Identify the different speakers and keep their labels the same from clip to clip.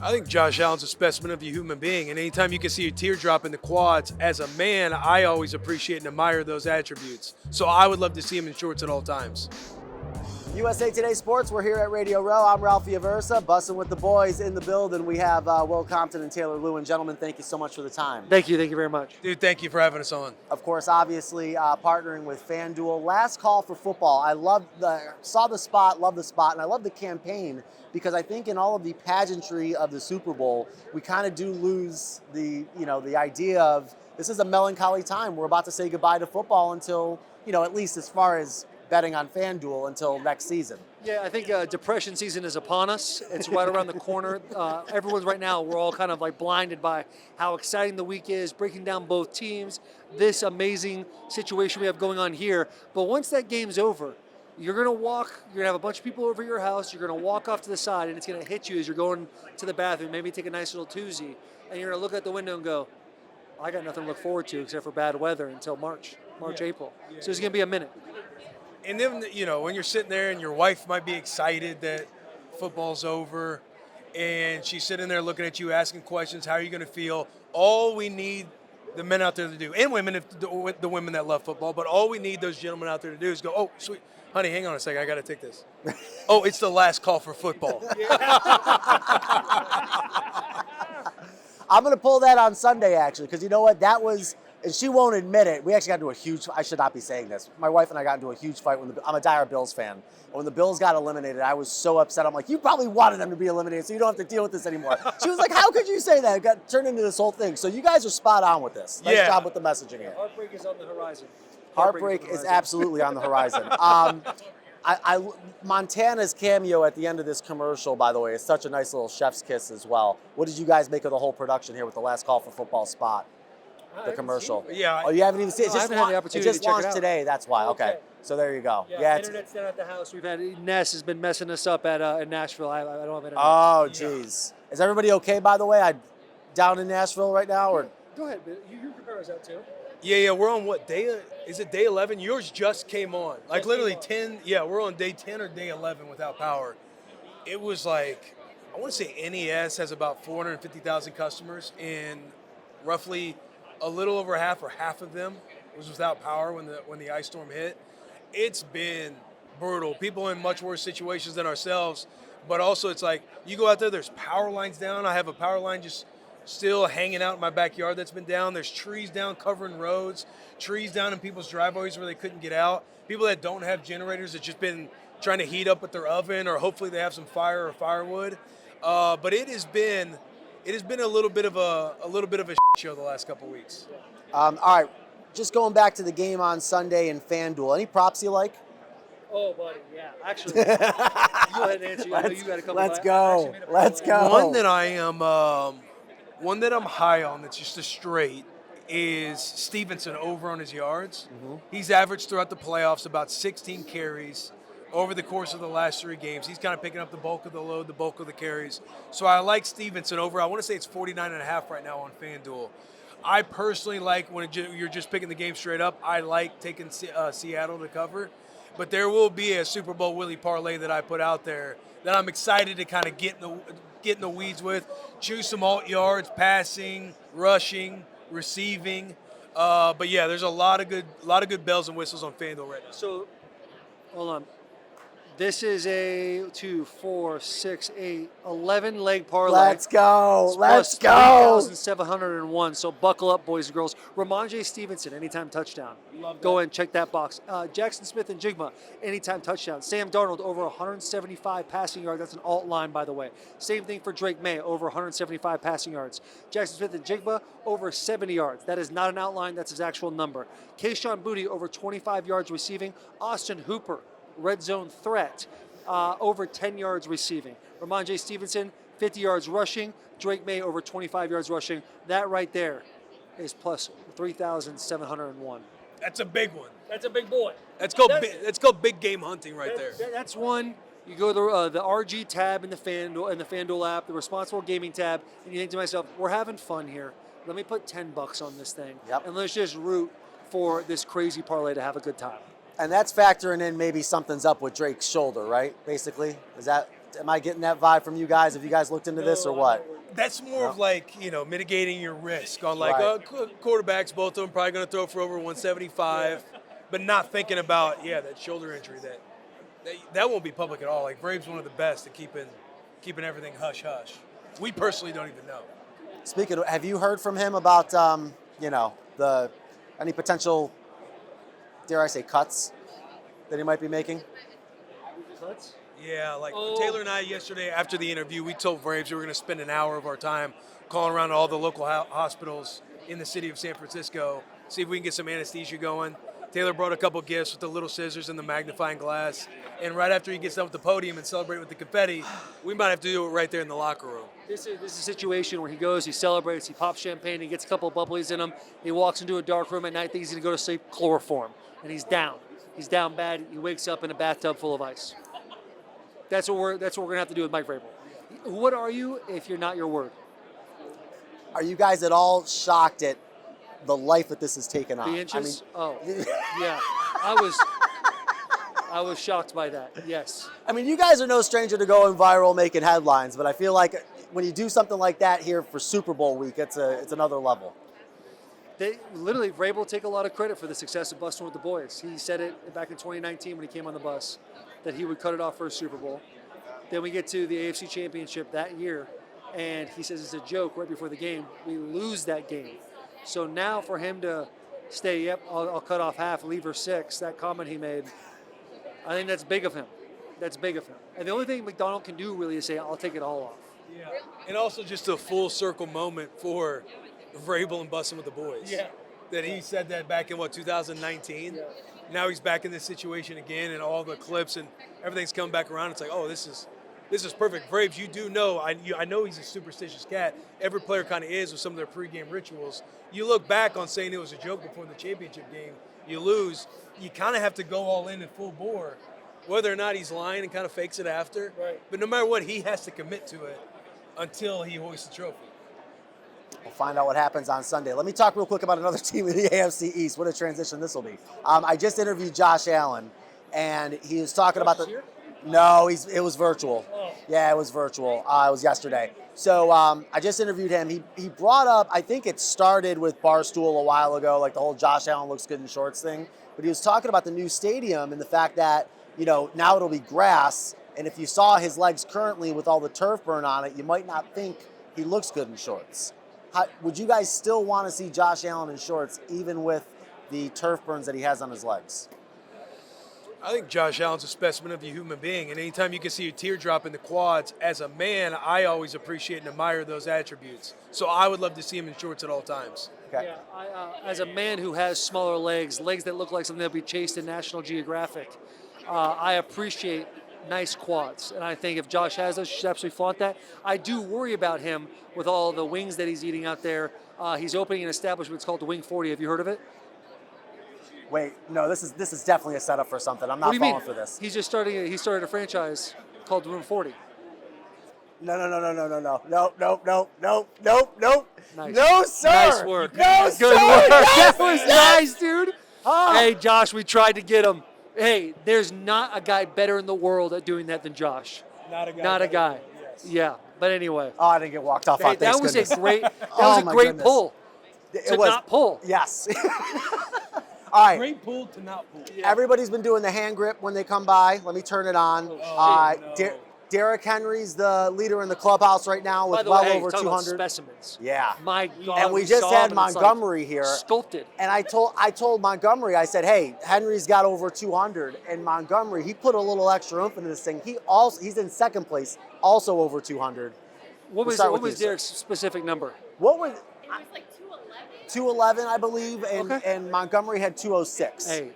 Speaker 1: I think Josh Allen's a specimen of a human being, and anytime you can see a teardrop in the quads, as a man, I always appreciate and admire those attributes. So I would love to see him in shorts at all times.
Speaker 2: USA Today Sports, we're here at Radio Row. I'm Ralphie Aversa, Bussin With The Boys in the building. We have Will Compton and Taylor Lewan. Gentlemen, thank you so much for the time.
Speaker 3: Thank you very much.
Speaker 1: Dude, thank you for having us on.
Speaker 2: Of course, obviously partnering with FanDuel. Last call for football. I saw the spot, love the spot, and I love the campaign because I think in all of the pageantry of the Super Bowl, we kind of do lose the idea of this is a melancholy time. We're about to say goodbye to football until, at least as far as betting on FanDuel until next season.
Speaker 3: Yeah, I think depression season is upon us. It's right around the corner. Everyone's right now, we're all kind of like blinded by how exciting the week is, breaking down both teams, this amazing situation we have going on here. But once that game's over, you're going to have a bunch of people over your house, you're going to walk off to the side, and it's going to hit you as you're going to the bathroom, maybe take a nice little toozy, and you're going to look out the window and go, I got nothing to look forward to except for bad weather until March, April. So it's going to be a minute.
Speaker 1: And then, when you're sitting there and your wife might be excited that football's over and she's sitting there looking at you, asking questions, how are you going to feel? All we need the men out there to do, and women, if the women that love football, but all we need those gentlemen out there to do is go, oh, sweet, honey, hang on a second, I got to take this. Oh, it's the last call for football.
Speaker 2: I'm going to pull that on Sunday, actually, because you know what? That was, and she won't admit it, we actually got into a huge, I should not be saying this. My wife and I got into a huge fight I'm a dire Bills fan. And when the Bills got eliminated, I was so upset. I'm like, you probably wanted them to be eliminated, so you don't have to deal with this anymore. She was like, how could you say that? It got turned into this whole thing. So you guys are spot on with this. Nice job with the messaging here.
Speaker 3: Heartbreak is on the horizon.
Speaker 2: Heartbreak is absolutely on the horizon. Montana's cameo at the end of this commercial, by the way, is such a nice little chef's kiss as well. What did you guys make of the whole production here with the last call for football spot? The commercial.
Speaker 1: Yeah.
Speaker 2: Oh, you haven't even seen it?
Speaker 3: I haven't had the opportunity
Speaker 2: it just
Speaker 3: to check it
Speaker 2: launched
Speaker 3: out.
Speaker 2: today, that's why. Okay. So there you go.
Speaker 3: Yeah, internet's down at the house. We've had Ness has been messing us up at in Nashville. I don't have internet.
Speaker 2: Oh, geez. Is everybody okay, by the way? Down in Nashville right now? Or
Speaker 3: Go ahead, you prepare us out too.
Speaker 1: Yeah, we're on what day? Is it day 11? Yours just came on. Like literally 10. Yeah, we're on day 10 or day 11 without power. It was like, I want to say NES has about 450,000 customers, and roughly a little over half of them was without power when the ice storm hit. It's been brutal. People in much worse situations than ourselves, but also it's like you go out there, there's power lines down. I have a power line just still hanging out in my backyard that's been down. There's trees down covering roads, trees down in people's driveways where they couldn't get out. People that don't have generators that just been trying to heat up with their oven, or hopefully they have some fire or firewood. But it has been a little bit of a shit show the last couple of weeks.
Speaker 2: all right, just going back to the game on Sunday in FanDuel. Any props you like?
Speaker 3: Oh, buddy, yeah. Actually, you go ahead and answer. I know you got a couple.
Speaker 2: Let's go. Let's go.
Speaker 1: One that I'm high on that's just a straight is Stevenson over on his yards. Mm-hmm. He's averaged throughout the playoffs about 16 carries over the course of the last 3 games. He's kind of picking up the bulk of the load, the bulk of the carries. So I like Stevenson over. I want to say it's 49.5 right now on FanDuel. I personally like when you're just picking the game straight up. I like taking Seattle to cover. But there will be a Super Bowl Willie parlay that I put out there that I'm excited to kind of get in the weeds with. Choose some alt yards, passing, rushing, receiving. But yeah, there's a lot of good bells and whistles on FanDuel right now.
Speaker 3: So, hold on. This is a 2, 4, 6, 8, 11 leg parlay.
Speaker 2: Let's go. Let's go.
Speaker 3: 3,701. So buckle up, boys and girls. Ramondre Stevenson, anytime touchdown. Go and check that box. Jackson Smith and Jigma, anytime touchdown. Sam Darnold, over 175 passing yards. That's an alt line, by the way. Same thing for Drake May, over 175 passing yards. Jackson Smith and Jigma, over 70 yards. That is not an outline. That's his actual number. Kayshawn Boutte, over 25 yards receiving. Austin Hooper, red zone threat, over 10 yards receiving. Ramondre Stevenson, 50 yards rushing. Drake May, over 25 yards rushing. That right there is plus 3,701.
Speaker 1: That's a big one.
Speaker 3: That's a big boy.
Speaker 1: That's called big game hunting right there.
Speaker 3: That's one. You go to the RG tab in the FanDuel app, the responsible gaming tab, and you think to myself, we're having fun here. Let me put $10 on this thing, and let's just root for this crazy parlay to have a good time.
Speaker 2: And that's factoring in maybe something's up with Drake's shoulder, right? Basically, is that Am I getting that vibe from you guys? Have you guys looked into this or what?
Speaker 1: That's more of like, mitigating your risk on like
Speaker 2: Right.
Speaker 1: quarterbacks, both of them probably going to throw for over 175, but not thinking about, that shoulder injury that won't be public at all. Like Braves one of the best at keeping everything hush hush. We personally don't even know.
Speaker 2: Speaking of, have you heard from him about, any potential, dare I say, cuts that he might be making?
Speaker 3: Cuts?
Speaker 1: Yeah, like Taylor and I yesterday after the interview, we told Braves we were going to spend an hour of our time calling around to all the local hospitals in the city of San Francisco, see if we can get some anesthesia going. Taylor brought a couple gifts with the little scissors and the magnifying glass. And right after he gets done with the podium and celebrate with the confetti, we might have to do it right there in the locker room.
Speaker 3: This is a situation where he goes, he celebrates, he pops champagne, he gets a couple of bubblies in him, he walks into a dark room at night, thinks he's going to go to sleep, chloroform, and he's down. He's down bad. He wakes up in a bathtub full of ice. That's what we're gonna have to do with Mike Vrabel. What are you if you're not your word?
Speaker 2: Are you guys at all shocked at the life that this has taken on?
Speaker 3: The inches? Yeah. I was shocked by that. Yes.
Speaker 2: I mean, you guys are no stranger to going viral, making headlines, but I feel like when you do something like that here for Super Bowl week, it's another level.
Speaker 3: They literally, Vrabel will take a lot of credit for the success of Bussin With The Boys. He said it back in 2019 when he came on the bus that he would cut it off for a Super Bowl. Then we get to the AFC Championship that year, and he says it's a joke right before the game. We lose that game. So now for him to stay, I'll cut off half, leave her 6, that comment he made, I think that's big of him. That's big of him. And the only thing McDonald can do really is say, I'll take it all off.
Speaker 1: Yeah. And also just a full circle moment for Vrabel and Bussin With The Boys. Yeah. That he said that back in 2019. Yeah. Now he's back in this situation again, and all the clips and everything's coming back around. It's like, oh, this is perfect. Braves, you do know. I know he's a superstitious cat. Every player kind of is with some of their pregame rituals. You look back on saying it was a joke before the championship game. You lose. You kind of have to go all in full bore, whether or not he's lying and kind of fakes it after. Right. But no matter what, he has to commit to it until he hoists the trophy.
Speaker 2: We'll find out what happens on Sunday. Let me talk real quick about another team in the AFC East. What a transition this will be. I just interviewed Josh Allen, and he was talking about the.
Speaker 3: Here?
Speaker 2: No, it was virtual. Oh. Yeah, it was virtual. It was yesterday. So I just interviewed him. He brought up, I think it started with Barstool a while ago, like the whole Josh Allen looks good in shorts thing. But he was talking about the new stadium and the fact that, now it'll be grass. And if you saw his legs currently with all the turf burn on it, you might not think he looks good in shorts. Would you guys still want to see Josh Allen in shorts, even with the turf burns that he has on his legs?
Speaker 1: I think Josh Allen's a specimen of a human being, and anytime you can see a teardrop in the quads, as a man, I always appreciate and admire those attributes. So I would love to see him in shorts at all times.
Speaker 2: Okay.
Speaker 3: Yeah, as a man who has smaller legs that look like something that'll be chased in National Geographic, I appreciate nice quads. And I think if Josh has those, he should absolutely flaunt that. I do worry about him with all the wings that he's eating out there. He's opening an establishment. It's called the Wing 40. Have you heard of it?
Speaker 2: Wait, no, this is definitely a setup for something. I'm not falling for this.
Speaker 3: He's just starting. He started a franchise called Room 40.
Speaker 2: No.
Speaker 3: Nice.
Speaker 2: No, sir.
Speaker 3: Nice work.
Speaker 2: No,
Speaker 3: Good
Speaker 2: sir.
Speaker 3: work.
Speaker 2: Yes,
Speaker 3: That was
Speaker 2: yes.
Speaker 3: nice, dude.
Speaker 2: Oh.
Speaker 3: Hey, Josh, we tried to get him. Hey, there's not a guy better in the world at doing that than Josh.
Speaker 1: Not a guy. Yes.
Speaker 3: Yeah, but anyway.
Speaker 2: Oh, I didn't get walked off on.
Speaker 3: That was
Speaker 2: goodness.
Speaker 3: a great.
Speaker 2: My
Speaker 3: great
Speaker 2: goodness.
Speaker 3: pull.
Speaker 2: It was
Speaker 3: Not pull.
Speaker 2: Yes. All right.
Speaker 1: Great pull to not pull.
Speaker 2: Yeah. Everybody's been doing the hand grip when they come by. Let me turn it on.
Speaker 1: No.
Speaker 2: Derrick Henry's the leader in the clubhouse right now with
Speaker 3: By the way,
Speaker 2: over
Speaker 3: talking about
Speaker 2: 200
Speaker 3: specimens.
Speaker 2: Yeah.
Speaker 3: My God.
Speaker 2: And we just
Speaker 3: saw
Speaker 2: had
Speaker 3: him and it's
Speaker 2: Montgomery here.
Speaker 3: Sculpted.
Speaker 2: And I told Montgomery, I said, hey, Henry's got over 200. And Montgomery, he put a little extra oomph into this thing. He's in second place, also over 200.
Speaker 3: What was Derrick's specific number?
Speaker 2: What was
Speaker 4: It was like 211.
Speaker 2: 211, I believe, and Montgomery had 206.
Speaker 3: Hey,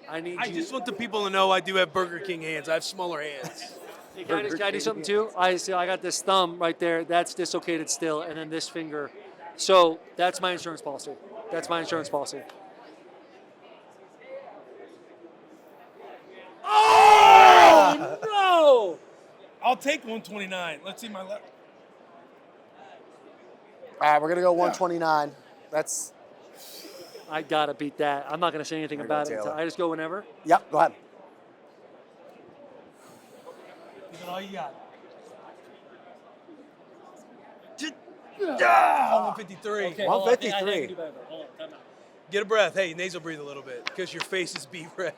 Speaker 3: I
Speaker 1: just want the people to know I do have Burger King hands. I have smaller hands.
Speaker 3: Hey, can I do something too? I got this thumb right there. That's dislocated still, and then this finger. So that's my insurance policy. Oh no!
Speaker 1: I'll take 129. Let's see my left.
Speaker 2: All right, we're gonna go 129. That's.
Speaker 3: I gotta beat that. I'm not gonna say anything about it. I just go whenever.
Speaker 2: Yep, go ahead.
Speaker 1: Is that all you got? Ah, 153.
Speaker 5: Okay, hold on. I think I
Speaker 2: 153.
Speaker 5: can do better. Hold on, time out.
Speaker 1: Get a breath. Hey, nasal breathe a little bit because your face is beet red.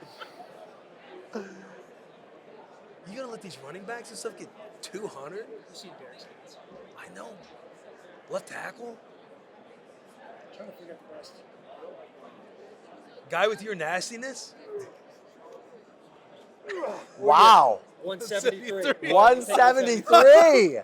Speaker 1: You gonna let these running backs and stuff get 200?
Speaker 5: This is embarrassing.
Speaker 1: I know. Left tackle?
Speaker 5: I'm trying to figure out the rest.
Speaker 1: Guy with your nastiness?
Speaker 2: Wow.
Speaker 5: 173.
Speaker 2: 173.